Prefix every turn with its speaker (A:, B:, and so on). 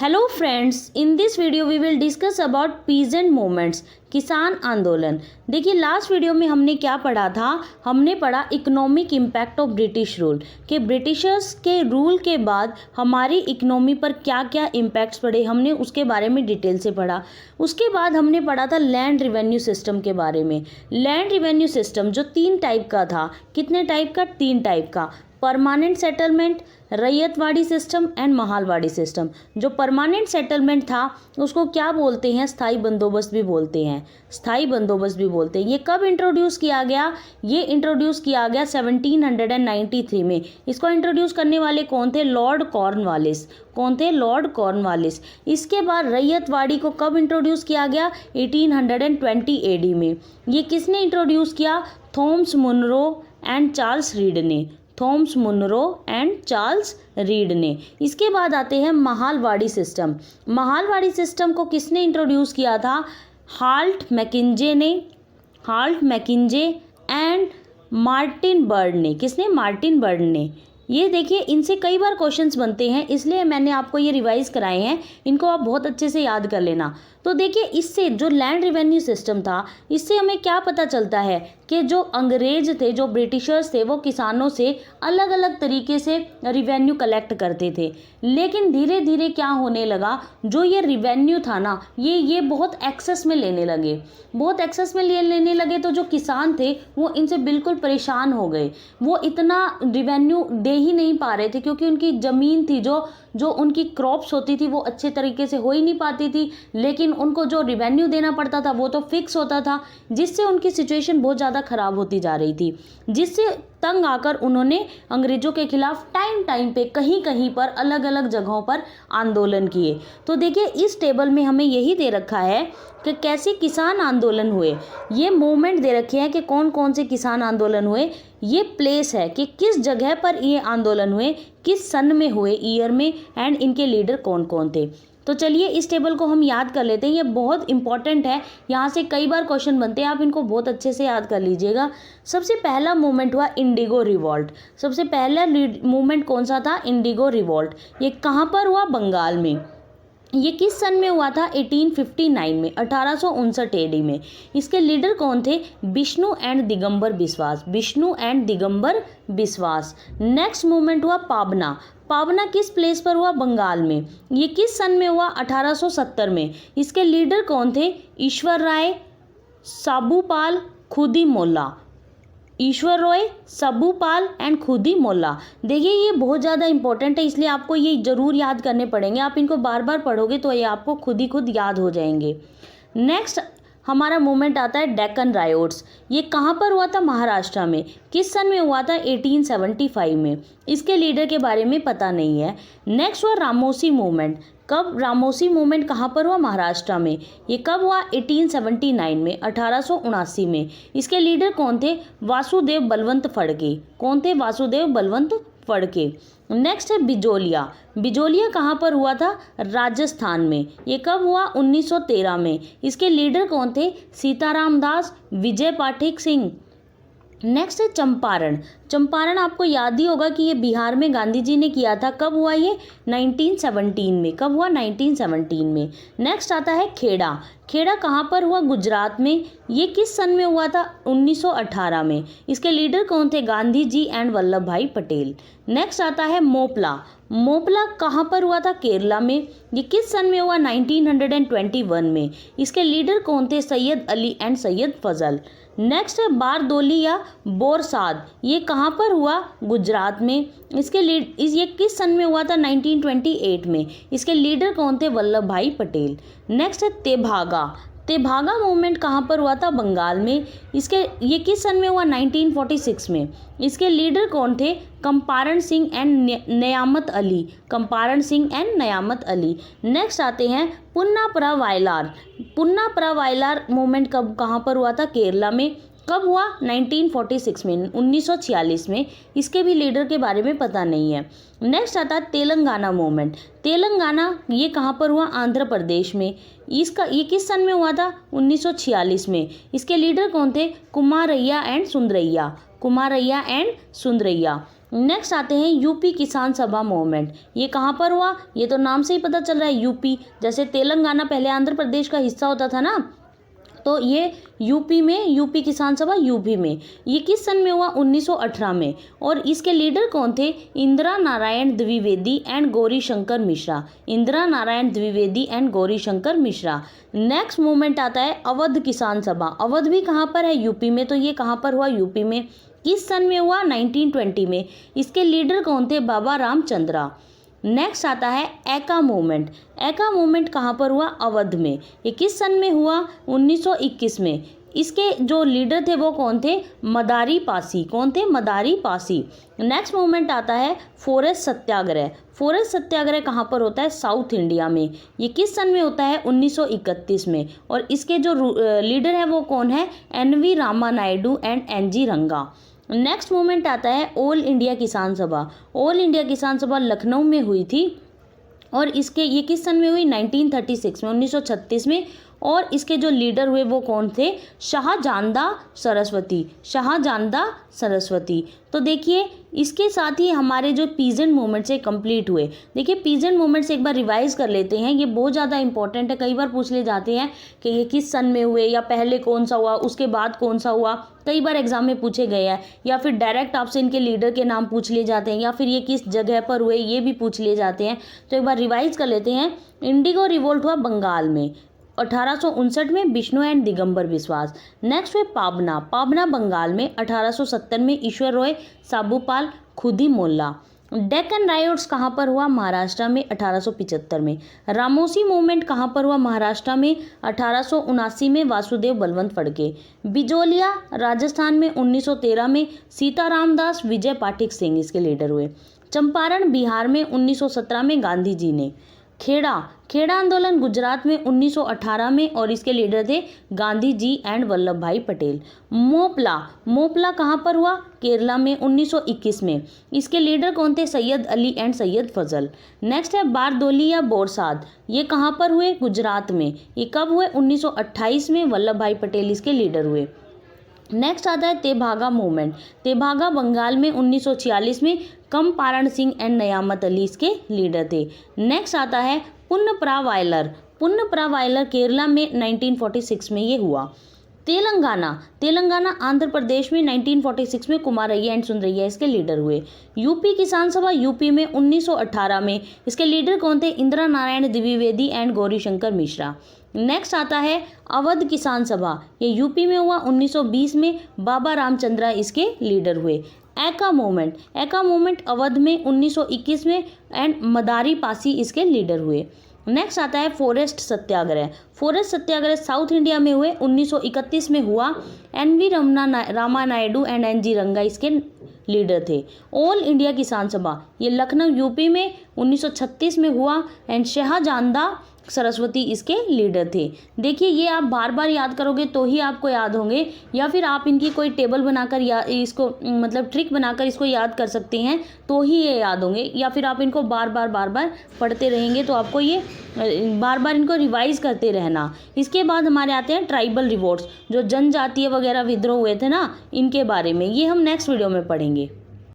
A: Hello friends, in this video we will discuss about peasant movements, किसान आंदोलन। देखिए last video में हमने क्या पढ़ा था। हमने पढ़ा economic impact of British rule, कि ब्रिटिशर्स के रूल के बाद हमारी इकोनॉमी पर क्या क्या इम्पैक्ट्स पड़े, हमने उसके बारे में डिटेल से पढ़ा। उसके बाद हमने पढ़ा था लैंड रिवेन्यू सिस्टम के बारे में। लैंड रिवेन्यू सिस्टम जो 3 टाइप का था। कितने टाइप का? 3 टाइप का। Permanent settlement, ryotwari system and Mahalwari system. जो परमानेंट सेटलमेंट था उसको क्या बोलते हैं? स्थायी बंदोबस्त भी बोलते हैं। स्थायी बंदोबस्त भी बोलते हैं। ये कब इंट्रोड्यूस किया गया? ये इंट्रोड्यूस किया गया 1793 में। इसको इंट्रोड्यूस करने वाले कौन थे? Lord Cornwallis. कौन थे? Lord Cornwallis. इसके बाद रैयतवाड़ी को कब इंट्रोड्यूस किया गया? 1820 AD में। ये किसने इंट्रोड्यूस किया? Thomas Munro and Charles Read ने। Thomas Munro and Charles Read ने। इसके बाद आते हैं महालवाड़ी सिस्टम। महालवाड़ी सिस्टम को किसने इंट्रोड्यूस किया था? हाल्ट मैकिंजे ने। हाल्ट मैकिंजे एंड मार्टिन बर्ड ने। किसने? मार्टिन बर्ड ने। ये देखिए इनसे कई बार क्वेश्चंस बनते हैं, इसलिए मैंने आपको ये रिवाइज कराए हैं। इनको आप बहुत अच्छे से याद कर लेना। तो देखिए इससे जो लैंड रिवेन्यू सिस्टम था, इससे हमें क्या पता चलता है कि जो अंग्रेज थे, जो ब्रिटिशर्स थे, वो किसानों से अलग अलग तरीके से रिवेन्यू कलेक्ट करते थे। लेकिन धीरे धीरे क्या होने लगा, जो ये रिवेन्यू था ना, ये बहुत एक्सेस में लेने लगे। बहुत एक्सेस में लेने लगे तो जो किसान थे वो इनसे बिल्कुल परेशान हो गए। वो इतना रिवेन्यू दे ही नहीं पा रहे थे, क्योंकि उनकी ज़मीन थी, जो उनकी क्रॉप्स होती थी वो अच्छे तरीके से हो ही नहीं पाती थी। लेकिन उनको जो रिवेन्यू देना पड़ता था वो तो फिक्स होता था, जिससे उनकी सिचुएशन बहुत ज़्यादा ख़राब होती जा रही थी। जिससे तंग आकर उन्होंने अंग्रेज़ों के खिलाफ टाइम टाइम पे कहीं कहीं पर अलग अलग जगहों पर आंदोलन किए। तो देखिए इस टेबल में हमें यही दे रखा है कि कैसे किसान आंदोलन हुए। ये मूवमेंट दे रखे हैं कि कौन कौन से किसान आंदोलन हुए। ये प्लेस है कि किस जगह पर ये आंदोलन हुए, किस सन में हुए, ईयर में, एंड इनके लीडर कौन कौन थे। तो चलिए इस टेबल को हम याद कर लेते हैं। ये बहुत इंपॉर्टेंट है, यहाँ से कई बार क्वेश्चन बनते हैं, आप इनको बहुत अच्छे से याद कर लीजिएगा। सबसे पहला मूवमेंट हुआ इंडिगो रिवॉल्ट। सबसे पहला मूवमेंट कौन सा था? Indigo revolt. ये कहाँ पर हुआ? बंगाल में। ये किस सन में हुआ था? 1859 में, 1859 AD में। इसके लीडर कौन थे? Vishnu and Digambar Biswas. Vishnu and Digambar Biswas. Next movement हुआ पाबना। पाबना किस प्लेस पर हुआ? बंगाल में। ये किस सन में हुआ? 1870 में। इसके लीडर कौन थे? ईश्वर राय, साबूपाल, खुदी मोल्ला। ईश्वर रॉय, सबूपाल एंड खुदी मोल्ला। देखिए ये बहुत ज़्यादा इंपॉर्टेंट है, इसलिए आपको ये ज़रूर याद करने पड़ेंगे। आप इनको बार बार पढ़ोगे तो ये आपको खुद ही खुद याद हो जाएंगे। नेक्स्ट हमारा मूवमेंट आता है डेक्कन रायोट्स। ये कहाँ पर हुआ था? महाराष्ट्र में। किस सन में हुआ था? 1875 में। इसके लीडर के बारे में पता नहीं है। नेक्स्ट हुआ रामोसी मूवमेंट। कब? रामोसी मूवमेंट कहाँ पर हुआ? महाराष्ट्र में। ये कब हुआ? 1879 में, 1879 में। इसके लीडर कौन थे? वासुदेव बलवंत फड़के। कौन थे? वासुदेव बलवंत फड़के। नेक्स्ट है बिजोलिया। बिजोलिया कहाँ पर हुआ था? राजस्थान में। ये कब हुआ? 1913 में। इसके लीडर कौन थे? सीताराम दास, विजय पाठक सिंह। नेक्स्ट है चंपारण। चंपारण आपको याद ही होगा कि ये बिहार में गांधी जी ने किया था। कब हुआ ये? 1917 में। कब हुआ? 1917 में। नेक्स्ट आता है खेड़ा। खेड़ा कहाँ पर हुआ? गुजरात में। ये किस सन में हुआ था? 1918 में। इसके लीडर कौन थे? गांधी जी एंड वल्लभ भाई पटेल। नेक्स्ट आता है मोपला। मोपला कहाँ पर हुआ था? केरला में। ये किस सन में हुआ? 1921 में। इसके लीडर कौन थे? सैयद अली एंड सैयद फजल। नेक्स्ट है बारदोली या बोरसाद। ये कहाँ पर हुआ? गुजरात में। ये किस सन में हुआ था? 1928 में। इसके लीडर कौन थे? वल्लभ भाई पटेल। नेक्स्ट है तेभागा। तेभागा मूवमेंट कहाँ पर हुआ था? बंगाल में। ये किस सन में हुआ? 1946 में। इसके लीडर कौन थे? Kamparan Singh and Niyamat Ali. Kamparan Singh and Niyamat Ali. Next आते हैं पुन्नापरा वायलार। पुन्नापरा वायलार मूवमेंट कहाँ पर हुआ था? केरला में। कब हुआ? 1946 में, 1946 में। इसके भी लीडर के बारे में पता नहीं है। नेक्स्ट आता है तेलंगाना मूवमेंट। तेलंगाना ये कहाँ पर हुआ? आंध्र प्रदेश में। ये किस सन में हुआ था? 1946 में। इसके लीडर कौन थे? कुमारैया and Sundarayya. कुमारैया and Sundarayya. Next आते हैं यूपी किसान सभा मूवमेंट। ये कहाँ पर हुआ, ये तो नाम से ही पता चल रहा है यूपी, जैसे तेलंगाना पहले आंध्र प्रदेश का हिस्सा होता था ना, तो ये यूपी में, यूपी किसान सभा यूपी में। ये किस सन में हुआ, 1918 में। और इसके लीडर कौन थे, Indira Narayan Dwivedi and Gauri Shankar Mishra. Indira Narayan Dwivedi and Gauri Shankar Mishra. Next movement आता है अवध किसान सभा। अवध भी कहाँ पर है, यूपी में, तो ये कहाँ पर हुआ, यूपी में। किस सन में हुआ, 1920 में। इसके लीडर कौन थे, बाबा रामचंद्रा। नेक्स्ट आता है एका मूवमेंट। एका मूवमेंट कहाँ पर हुआ, अवध में। ये किस सन में हुआ, 1921 में। इसके जो लीडर थे वो कौन थे, मदारी पासी। कौन थे, मदारी पासी। नेक्स्ट मूवमेंट आता है फॉरेस्ट सत्याग्रह। फॉरेस्ट सत्याग्रह कहाँ पर होता है, साउथ इंडिया में। ये किस सन में होता है, 1931 में। और इसके जो लीडर है वो कौन है, NV Rama Naidu and NG रंगा। नेक्स्ट मूवमेंट आता है ऑल इंडिया किसान सभा। ऑल इंडिया किसान सभा लखनऊ में हुई थी और इसके ये किस सन में हुई, 1936 में, 1936 में। और इसके जो लीडर हुए वो कौन थे, शाहजादा सरस्वती। शाहजादा सरस्वती। तो देखिए इसके साथ ही हमारे जो पीजेंट मूवमेंट से कंप्लीट हुए। देखिए पीजेंट मूवमेंट से एक बार रिवाइज कर लेते हैं, ये बहुत ज़्यादा इंपॉर्टेंट है। कई बार पूछ ले जाते हैं कि ये किस सन में हुए, या पहले कौन सा हुआ, उसके बाद कौन सा हुआ। कई बार एग्जाम में पूछे गए हैं, या फिर डायरेक्ट आपसे इनके लीडर के नाम पूछ लिए जाते हैं, या फिर ये किस जगह पर हुए ये भी पूछ लिए जाते हैं। तो एक बार रिवाइज कर लेते हैं। इंडिगो रिवोल्ट हुआ बंगाल में 1859 में, Vishnu and Digambar Biswas. Next हुए पाबना। पाबना बंगाल में 1870 में, ईश्वर रॉय साबूपाल खुदी मोल्ला। डेक्कन राइट्स कहाँ पर हुआ, महाराष्ट्र में 1875 में। रामोसी मूवमेंट कहाँ पर हुआ, महाराष्ट्र में 1879 में, वासुदेव बलवंत फड़के। बिजोलिया राजस्थान में 1913 में, सीताराम दास विजय पाठक सिंह इसके लीडर हुए। चंपारण बिहार में 1917 में, गांधी जी ने। खेड़ा आंदोलन गुजरात में 1918 में और इसके लीडर थे गांधी जी एंड वल्लभ भाई पटेल। मोपला कहाँ पर हुआ, केरला में 1921 में। इसके लीडर कौन थे, सैयद अली एंड सैयद फजल। नेक्स्ट है बारदोली या बोरसाद। ये कहाँ पर हुए, गुजरात में। ये कब हुए, 1928 में, वल्लभ भाई पटेल इसके लीडर हुए। नेक्स्ट आता है तेभागा मूवमेंट। तेभागा बंगाल में 1946 में, कमपारण सिंह एंड नयामत अली इसके लीडर थे। नेक्स्ट आता है पुन्नप्रा वायलर केरला में 1946 में ये हुआ। तेलंगाना आंध्र प्रदेश में 1946 में, कुमारैया एंड सुंदरैया इसके लीडर हुए। यूपी किसान सभा यूपी में 1918 में। इसके लीडर कौन थे, इंदिरा नारायण द्विवेदी एंड गौरीशंकर मिश्रा। नेक्स्ट आता है अवध किसान सभा। ये यूपी में हुआ 1920 में, बाबा रामचंद्रा इसके लीडर हुए। एका मूवमेंट अवध में 1921 में एंड मदारी पासी इसके लीडर हुए। नेक्स्ट आता है फॉरेस्ट सत्याग्रह साउथ इंडिया में हुए, 1931 में हुआ। NV Rama Naidu and NG रंगा इसके लीडर थे। ऑल इंडिया किसान सभा ये लखनऊ यूपी में 1936 में हुआ एंड शाहजादा सरस्वती इसके लीडर थे। देखिए ये आप बार बार याद करोगे तो ही आपको याद होंगे, या फिर आप इनकी कोई टेबल बनाकर या इसको मतलब ट्रिक बनाकर इसको याद कर सकते हैं तो ही ये याद होंगे, या फिर आप इनको बार बार पढ़ते रहेंगे तो आपको ये बार बार इनको रिवाइज करते रहना। इसके बाद हमारे आते हैं ट्राइबल रिवोल्ट्स, जो जनजातीय वगैरह विद्रोह हुए थे ना, इनके बारे में ये हम नेक्स्ट वीडियो में पढ़ेंगे।